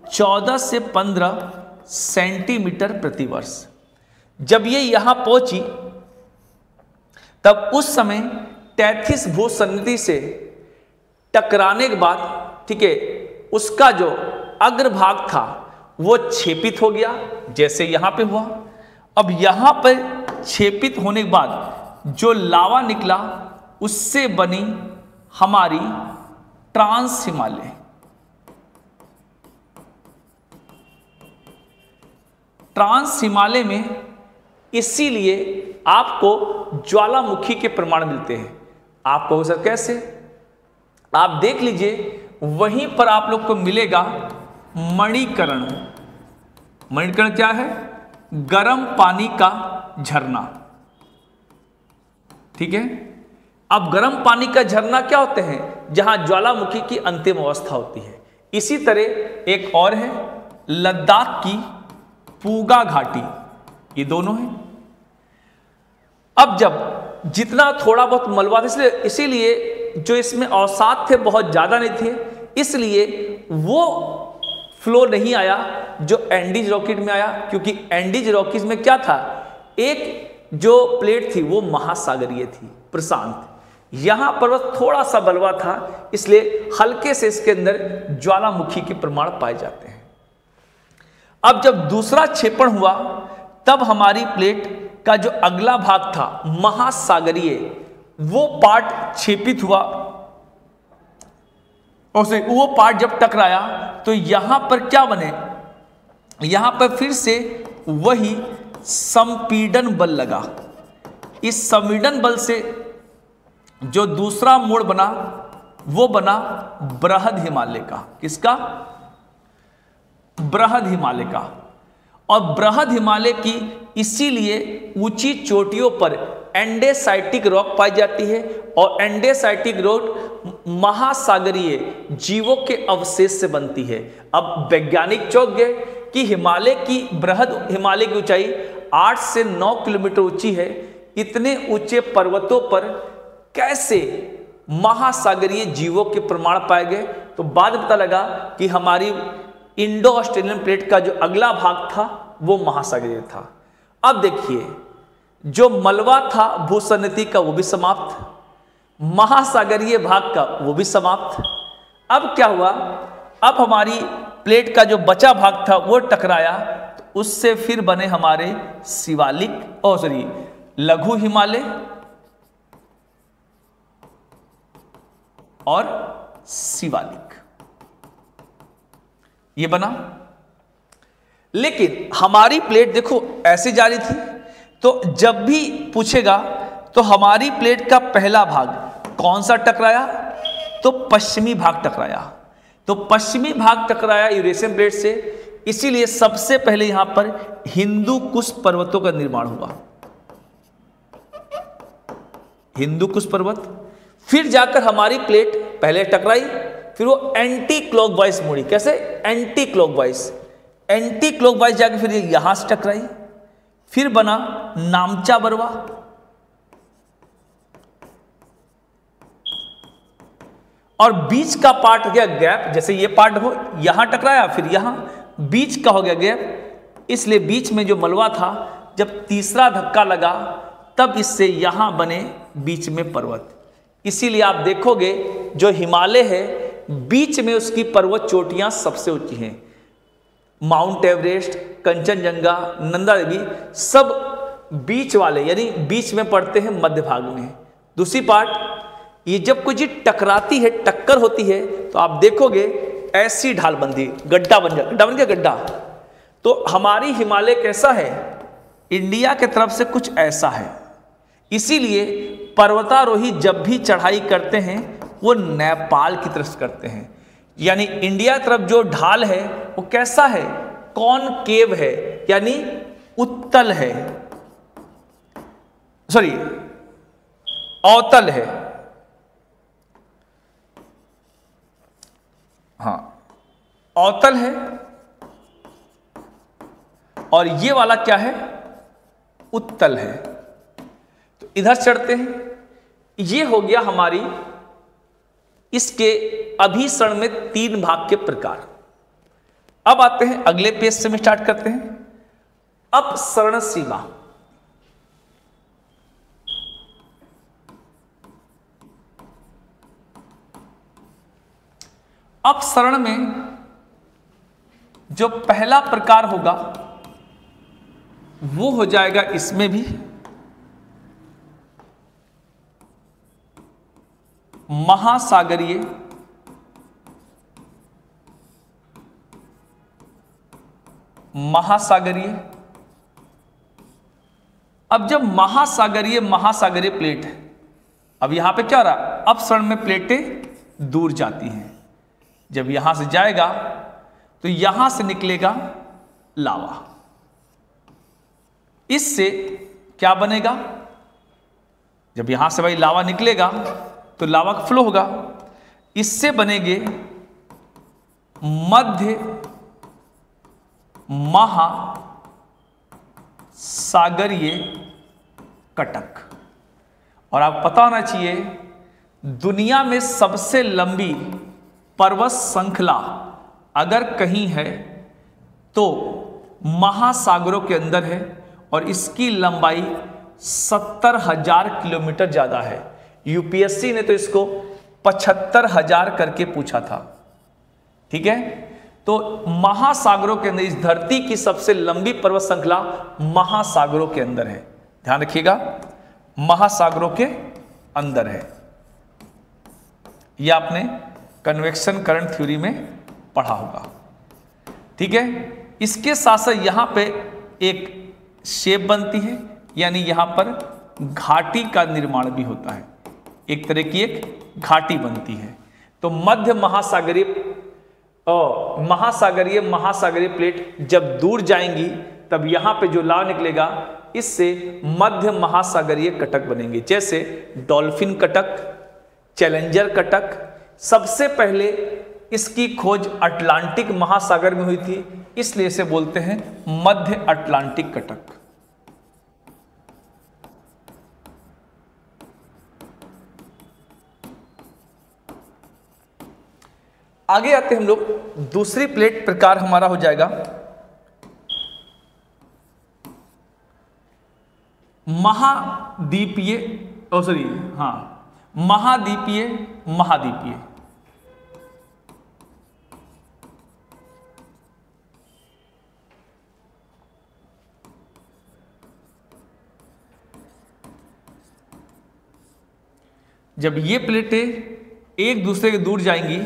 14 से 15 सेंटीमीटर प्रति वर्ष। जब ये यहां पहुंची तब उस समय टैथिस भूसन्नति से टकराने के बाद, ठीक है, उसका जो अग्रभाग था वो छेपित हो गया जैसे यहां पे हुआ। अब यहां पर छेपित होने के बाद जो लावा निकला उससे बनी हमारी ट्रांस हिमालय। ट्रांस हिमालय में इसीलिए आपको ज्वालामुखी के प्रमाण मिलते हैं। आप कहो सर कैसे? आप देख लीजिए, वहीं पर आप लोग को मिलेगा मणिकर्ण। मणिकर्ण क्या है? गर्म पानी का झरना, ठीक है। अब गर्म पानी का झरना क्या होते हैं? जहां ज्वालामुखी की अंतिम अवस्था होती है। इसी तरह एक और है लद्दाख की पूगा घाटी, ये दोनों हैं। अब जब जितना थोड़ा बहुत मलबा था, इसीलिए जो इसमें अवसाद थे बहुत ज्यादा नहीं थे, इसलिए वो फ्लो नहीं आया जो एंडीज रॉकेट में आया। क्योंकि एंडीज रॉकेट में क्या था, एक जो प्लेट थी वो महासागरीय थी, प्रशांत। यहां पर बस थोड़ा सा बलवा था, इसलिए हल्के से इसके अंदर ज्वालामुखी के प्रमाण पाए जाते हैं। अब जब दूसरा क्षेपण हुआ तब हमारी प्लेट का जो अगला भाग था महासागरीय, वो पार्ट छेपित हुआ और वो पार्ट जब टकराया तो यहां पर क्या बने, यहां पर फिर से वही संपीड़न बल लगा। इस संपीड़न बल से जो दूसरा मोड़ बना वो बना बृहद हिमालय का। किसका? बृहद हिमालय का। और बृहद हिमालय की इसीलिए ऊंची चोटियों पर एंडेसाइटिक रॉक पाई जाती है और एंडेसाइटिक रॉक महासागरीय जीवों के अवशेष से बनती है। अब वैज्ञानिक चौंक गए कि हिमालय की बृहद हिमालय की ऊंचाई 8 से 9 किलोमीटर ऊंची है। इतने ऊंचे पर्वतों पर कैसे महासागरीय जीवों के प्रमाण पाए गए? तो बाद में पता लगा कि हमारी इंडो ऑस्ट्रेलियन प्लेट का जो अगला भाग था वो महासागरीय था। अब देखिए, जो मलबा था भूसन्नति का वो भी समाप्त, महासागरीय भाग का वो भी समाप्त। अब क्या हुआ? अब हमारी प्लेट का जो बचा भाग था वो टकराया, तो उससे फिर बने हमारे शिवालिक लघु हिमालय और शिवालिक, ये बना। लेकिन हमारी प्लेट देखो ऐसे जा रही थी, तो जब भी पूछेगा तो हमारी प्लेट का पहला भाग कौन सा टकराया? तो पश्चिमी भाग टकराया। तो पश्चिमी भाग टकराया यूरेशियन प्लेट से, इसीलिए सबसे पहले यहां पर हिंदू कुश पर्वतों का निर्माण हुआ। हिंदू कुश पर्वत, फिर जाकर हमारी प्लेट पहले टकराई, फिर वो एंटी क्लॉकवाइज मुड़ी। कैसे? Anti clockwise. एंटी क्लॉकवाइज जाके फिर ये यहां से टकराई, फिर बना नामचा बरवा, और बीच का पार्ट हो गया गैप, जैसे ये पार्ट हो यहां टकराया फिर यहां, बीच का हो गया गैप, इसलिए बीच में जो मलबा था जब तीसरा धक्का लगा तब इससे यहां बने बीच में पर्वत। इसीलिए आप देखोगे जो हिमालय है बीच में उसकी पर्वत चोटियां सबसे ऊंची हैं। माउंट एवरेस्ट, कंचनजंगा, नंदा देवी सब बीच वाले यानी बीच में पड़ते हैं, मध्य भाग में। दूसरी पार्ट, ये जब कोई चीज टकराती है, टक्कर होती है, तो आप देखोगे ऐसी ढाल बनती, गड्ढा बन गया, गड्ढा बन गया, गड्ढा। तो हमारी हिमालय कैसा है, इंडिया के तरफ से कुछ ऐसा है। इसीलिए पर्वतारोही जब भी चढ़ाई करते हैं वो नेपाल की तरफ करते हैं, यानी इंडिया तरफ जो ढाल है वो कैसा है, कॉनकेव है, यानी उत्तल है, सॉरी अवतल है। हाँ, अवतल है। और ये वाला क्या है, उत्तल है। तो इधर चढ़ते हैं। ये हो गया हमारी इसके अभिसरण में 3 भाग के प्रकार। अब आते हैं अगले पेज से हम स्टार्ट करते हैं, अपसरण सीमा। अपसरण में जो पहला प्रकार होगा वो हो जाएगा इसमें भी महासागरीय, महासागरीय। अब जब महासागरीय प्लेट है, अब यहां पे क्या हो रहा है, अपसरण में प्लेटें दूर जाती हैं। जब यहां से जाएगा तो यहां से निकलेगा लावा। इससे क्या बनेगा, जब यहां से भाई लावा निकलेगा तो लावा का फ्लो होगा, इससे बनेंगे मध्य महासागरीय कटक। और आप पता होना चाहिए दुनिया में सबसे लंबी पर्वत श्रृंखला अगर कहीं है तो महासागरों के अंदर है, और इसकी लंबाई 70,000 किलोमीटर ज्यादा है। यूपीएससी ने तो इसको 75,000 करके पूछा था। ठीक है, तो महासागरों के अंदर, इस धरती की सबसे लंबी पर्वत श्रृंखला महासागरों के अंदर है। ध्यान रखिएगा, महासागरों के अंदर है। यह आपने कन्वेक्शन करंट थ्योरी में पढ़ा होगा। ठीक है, इसके साथ साथ यहां पे एक शेप बनती है, यानी यहां पर घाटी का निर्माण भी होता है, एक तरह की एक घाटी बनती है। तो मध्य महासागरीय प्लेट जब दूर जाएंगी तब यहां पे जो लावा निकलेगा इससे मध्य महासागरीय कटक बनेंगे, जैसे डॉल्फिन कटक, चैलेंजर कटक। सबसे पहले इसकी खोज अटलांटिक महासागर में हुई थी, इसलिए इसे बोलते हैं मध्य अटलांटिक कटक। आगे आते हम लोग, दूसरी प्लेट प्रकार हमारा हो जाएगा महाद्वीपीय, महाद्वीपीय। जब ये प्लेटें एक दूसरे के दूर जाएंगी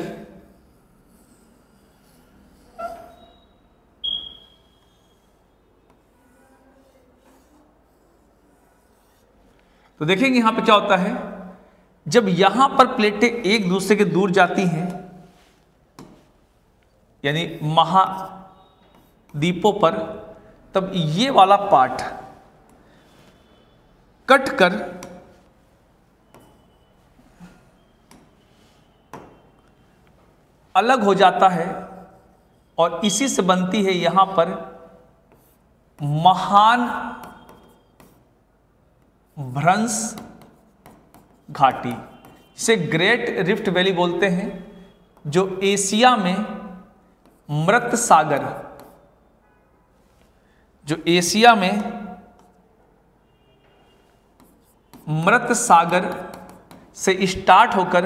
तो देखेंगे यहां पे क्या होता है, जब यहां पर प्लेटें एक दूसरे के दूर जाती हैं, यानी महाद्वीपों पर, तब ये वाला पार्ट कट कर अलग हो जाता है और इसी से बनती है यहां पर महान भ्रंश घाटी, जिसे ग्रेट रिफ्ट वैली बोलते हैं, जो एशिया में मृत सागर, जो एशिया में मृत सागर से स्टार्ट होकर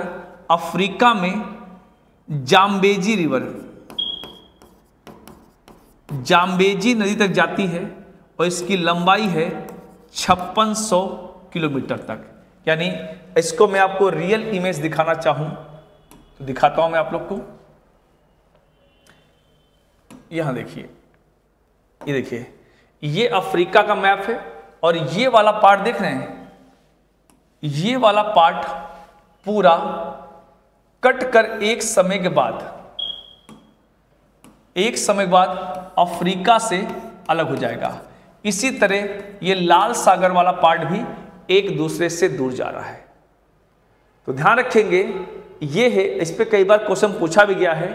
अफ्रीका में जाम्बेजी रिवर, जाम्बेजी नदी तक जाती है और इसकी लंबाई है 5600 किलोमीटर तक। यानी इसको मैं आपको रियल इमेज दिखाना चाहूं तो दिखाता हूं मैं आप लोग को। यहां देखिए, ये देखिए, ये अफ्रीका का मैप है और ये वाला पार्ट देख रहे हैं, ये वाला पार्ट पूरा कट कर एक समय के बाद अफ्रीका से अलग हो जाएगा। इसी तरह ये लाल सागर वाला पार्ट भी एक दूसरे से दूर जा रहा है। तो ध्यान रखेंगे, ये है, इस पे कई बार क्वेश्चन पूछा भी गया है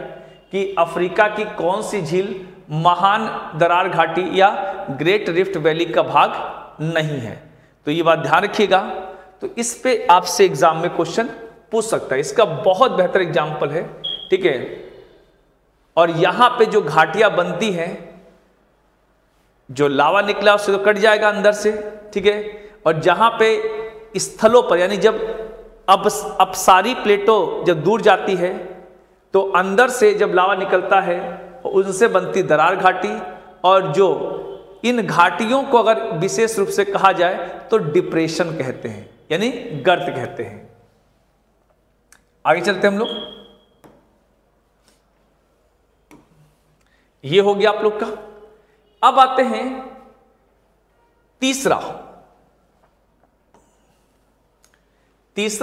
कि अफ्रीका की कौन सी झील महान दरार घाटी या ग्रेट रिफ्ट वैली का भाग नहीं है। तो ये बात ध्यान रखिएगा। तो इस पे आपसे एग्जाम में क्वेश्चन पूछ सकता है, इसका बहुत बेहतर एग्जाम्पल है, ठीक है। और यहां पे जो घाटियां बनती हैं, जो लावा निकला उससे तो कट जाएगा अंदर से, ठीक है। और जहां पे स्थलों पर, यानी जब अब सारी प्लेटों जब दूर जाती है तो अंदर से जब लावा निकलता है उनसे बनती दरार घाटी, और जो इन घाटियों को अगर विशेष रूप से कहा जाए तो डिप्रेशन कहते हैं, यानी गर्त कहते हैं। आगे चलते हम लोग। ये हो गया आप लोग का। अब आते हैं तीसरा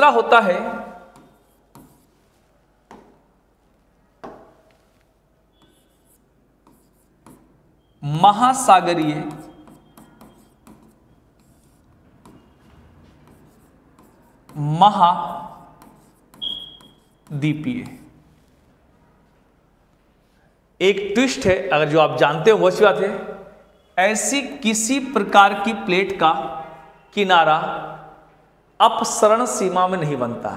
होता है महासागरीय महाद्वीपीय। एक ट्विस्ट है, अगर जो आप जानते हो वो अच्छी बात है। ऐसी किसी प्रकार की प्लेट का किनारा अपसरण सीमा में नहीं बनता।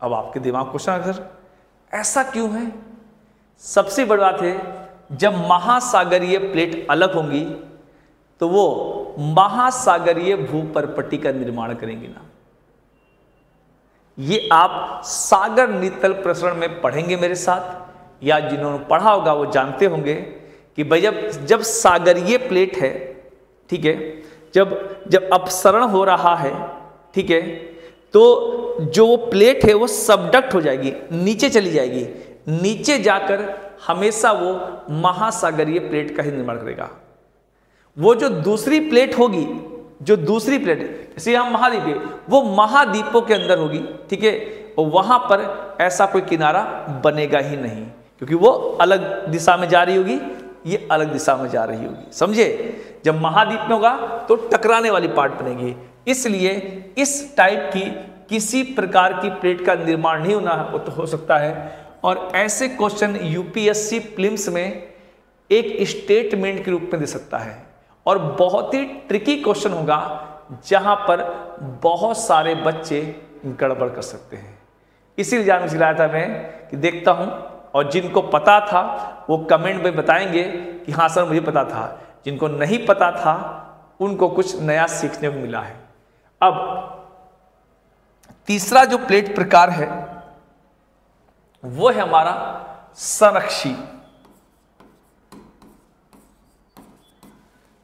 अब आपके दिमाग क्वेश्चन अगर ऐसा क्यों है? सबसे बड़ी बात है, जब महासागरीय प्लेट अलग होंगी तो वो महासागरीय भूपर्पटी का निर्माण करेंगी ना। ये आप सागर नितल प्रसरण में पढ़ेंगे मेरे साथ, या जिन्होंने पढ़ा होगा वो जानते होंगे कि भाई जब सागरीय प्लेट है, ठीक है, जब अपसरण हो रहा है, ठीक है, तो जो प्लेट है वो सबडक्ट हो जाएगी, नीचे चली जाएगी, नीचे जाकर हमेशा वो महासागरीय प्लेट का ही निर्माण करेगा। वो जो दूसरी प्लेट होगी, जो दूसरी प्लेट जैसे हम महाद्वीप है, वो महाद्वीपों के अंदर होगी, ठीक है, और वहां पर ऐसा कोई किनारा बनेगा ही नहीं, क्योंकि वो अलग दिशा में जा रही होगी, ये अलग दिशा में जा रही होगी। समझे? जब महाद्वीप में होगा तो टकराने वाली पार्ट बनेगी, इसलिए इस टाइप की किसी प्रकार की प्लेट का निर्माण नहीं हो सकता है। और ऐसे क्वेश्चन यूपीएससी प्रीलिम्स में एक स्टेटमेंट के रूप में दे सकता है, और बहुत ही ट्रिकी क्वेश्चन होगा जहां पर बहुत सारे बच्चे गड़बड़ कर सकते हैं। इसीलिए जान सिलाया था मैं कि देखता हूं, और जिनको पता था वो कमेंट में बताएंगे कि हाँ सर मुझे पता था, जिनको नहीं पता था उनको कुछ नया सीखने को मिला है। अब तीसरा जो प्लेट प्रकार है वो है हमारा संरक्षी।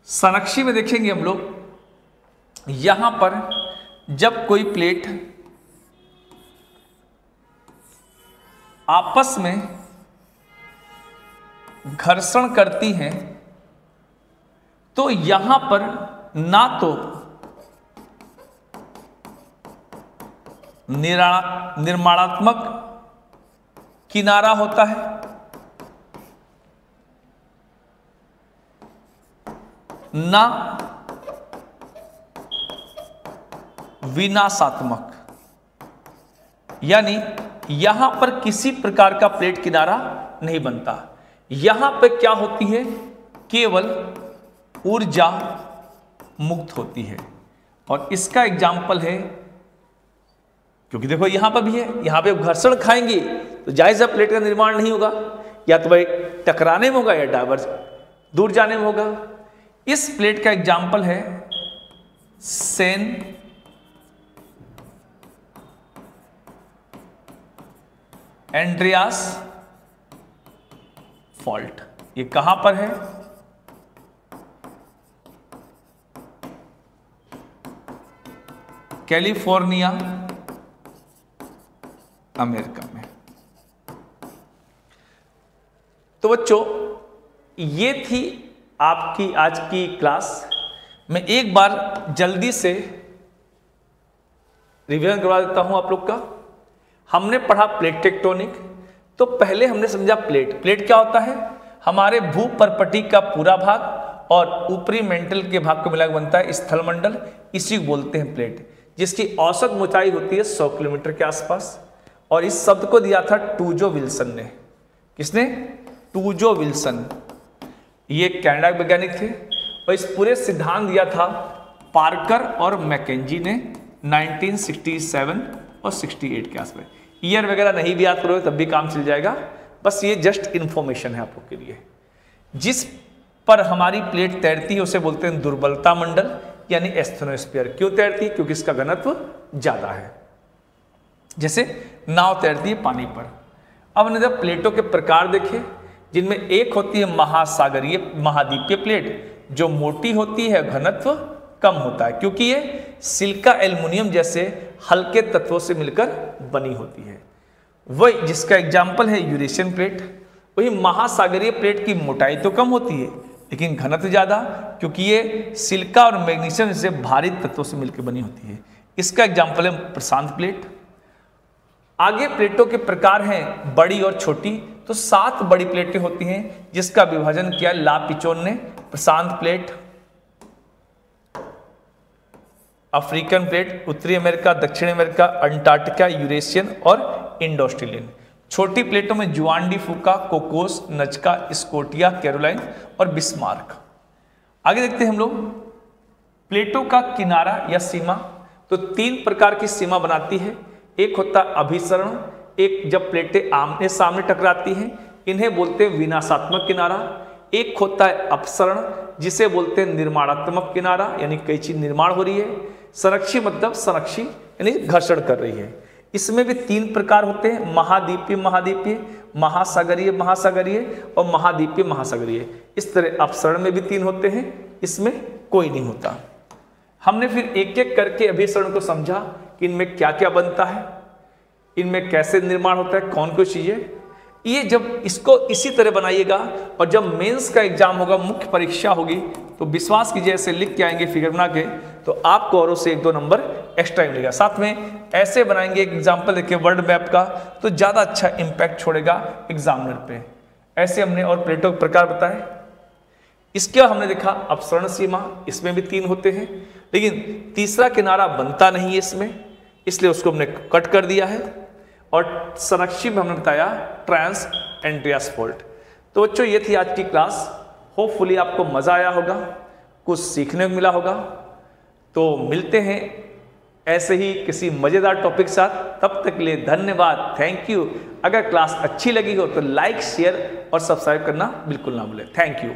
संरक्षी में देखेंगे हम लोग, यहां पर जब कोई प्लेट आपस में घर्षण करती हैं तो यहां पर ना तो निर्माणात्मक किनारा होता है, ना विनाशात्मक, यानी यहां पर किसी प्रकार का प्लेट किनारा नहीं बनता। यहां पे क्या होती है, केवल ऊर्जा मुक्त होती है। और इसका एग्जाम्पल है, क्योंकि देखो यहां पर भी है, यहां पे घर्षण खाएंगे तो जायज है प्लेट का निर्माण नहीं होगा, या तो भाई टकराने में होगा या डाइवर्स दूर जाने में होगा। इस प्लेट का एग्जाम्पल है सैन एंड्रियास फॉल्ट। ये कहां पर है, कैलिफोर्निया अमेरिका में। तो बच्चों ये थी आपकी आज की क्लास। मैं एक बार जल्दी से रिवीजन करवा देता हूं आप लोग का। हमने पढ़ा प्लेट टेक्टोनिक। तो पहले हमने समझा प्लेट। प्लेट क्या होता है, हमारे भूपर्पटी का पूरा भाग और ऊपरी मेंटल के भाग को मिलाकर बनता है स्थलमंडल, इसी को बोलते हैं प्लेट, जिसकी औसत ऊंचाई होती है 100 किलोमीटर के आसपास। और इस शब्द को दिया था टूजो विल्सन ने। किसने, टूजो विल्सन। ये कनाडा के वैज्ञानिक थे और इस पूरे सिद्धांत दिया था पार्कर और मैकेंजी ने 1967 और 68 के आसपास। ईयर वगैरह नहीं भी याद करोगे तब भी काम चल जाएगा, बस ये जस्ट इंफॉर्मेशन है आप लोग के लिए। जिस पर हमारी प्लेट तैरती है उसे बोलते हैं दुर्बलता मंडल, यानी एस्थेनोस्फीयर। क्यों तैरती है, क्योंकि इसका घनत्व ज्यादा है, जैसे नाव तैरती है पानी पर। अब हमने जब प्लेटों के प्रकार देखे, जिनमें एक होती है महासागरीय महाद्वीपीय प्लेट, जो मोटी होती है, घनत्व कम होता है, क्योंकि ये सिलिका एल्युमिनियम जैसे हल्के तत्वों से मिलकर बनी होती है। वही जिसका एग्जाम्पल है यूरेशियन प्लेट। वही महासागरीय प्लेट की मोटाई तो कम होती है लेकिन घनत्व ज्यादा, क्योंकि ये सिलिका और मैग्नीशियम जैसे भारी तत्वों से मिलकर बनी होती है। इसका एग्जाम्पल है प्रशांत प्लेट। आगे प्लेटों के प्रकार हैं बड़ी और छोटी। तो 7 बड़ी प्लेटें होती हैं, जिसका विभाजन किया ला पिचोन ने। प्रशांत प्लेट, अफ्रीकन प्लेट, उत्तरी अमेरिका, दक्षिण अमेरिका, अंटार्कटिका, यूरेशियन और इंडो ऑस्ट्रेलियन। छोटी प्लेटों में Juan de Fuca, Cocos, Nazca, Scotia, Caroline और बिस्मार्क। आगे देखते हैं हम लोग प्लेटों का किनारा या सीमा। तो 3 प्रकार की सीमा बनाती है। एक होता है अभिसरण, एक जब प्लेटें आमने सामने टकराती हैं, इन्हें बोलते हैं विनाशात्मक किनारा। एक होता है अपसरण, जिसे बोलते हैं निर्माणात्मक किनारा, यानी कई चीज निर्माण हो रही है। संरक्षी मतलब संरक्षी यानी घर्षण कर रही है। इसमें भी 3 प्रकार होते हैं, महाद्वीपीय महाद्वीपीय, महासागरीय महासागरीय और महाद्वीपीय महासागरीय। इस तरह अपसरण में भी 3 होते हैं, इसमें कोई नहीं होता। हमने फिर एक एक करके अभिसरण को समझा कि इनमें क्या क्या बनता है, इनमें कैसे निर्माण होता है, कौन कौन चीजें। ये जब इसको इसी तरह बनाइएगा और जब मेंस का एग्जाम होगा, मुख्य परीक्षा होगी, तो विश्वास कीजिए ऐसे लिख के आएंगे फिगर बना के, तो आपको औरों से 1-2 नंबर एक्स्ट्रा मिलेगा। साथ में ऐसे बनाएंगे एक एग्जाम्पल देखिए वर्ल्ड मैप का, तो ज्यादा अच्छा इंपैक्ट छोड़ेगा एग्जामिनर पे। ऐसे हमने और प्लेटों के प्रकार बताए। इसके बाद हमने देखा अपसरण सीमा, इसमें भी 3 होते हैं, लेकिन तीसरा किनारा बनता नहीं है इसमें, इसलिए उसको हमने कट कर दिया है। और संरक्षी में हमने बताया ट्रांस एंड्रियास फॉल्ट। तो बच्चों ये थी आज की क्लास। होपफुली आपको मजा आया होगा, कुछ सीखने को मिला होगा। तो मिलते हैं ऐसे ही किसी मजेदार टॉपिक के साथ। तब तक के लिए धन्यवाद, थैंक यू। अगर क्लास अच्छी लगी हो तो लाइक, शेयर और सब्सक्राइब करना बिल्कुल ना भूलें। Thank you.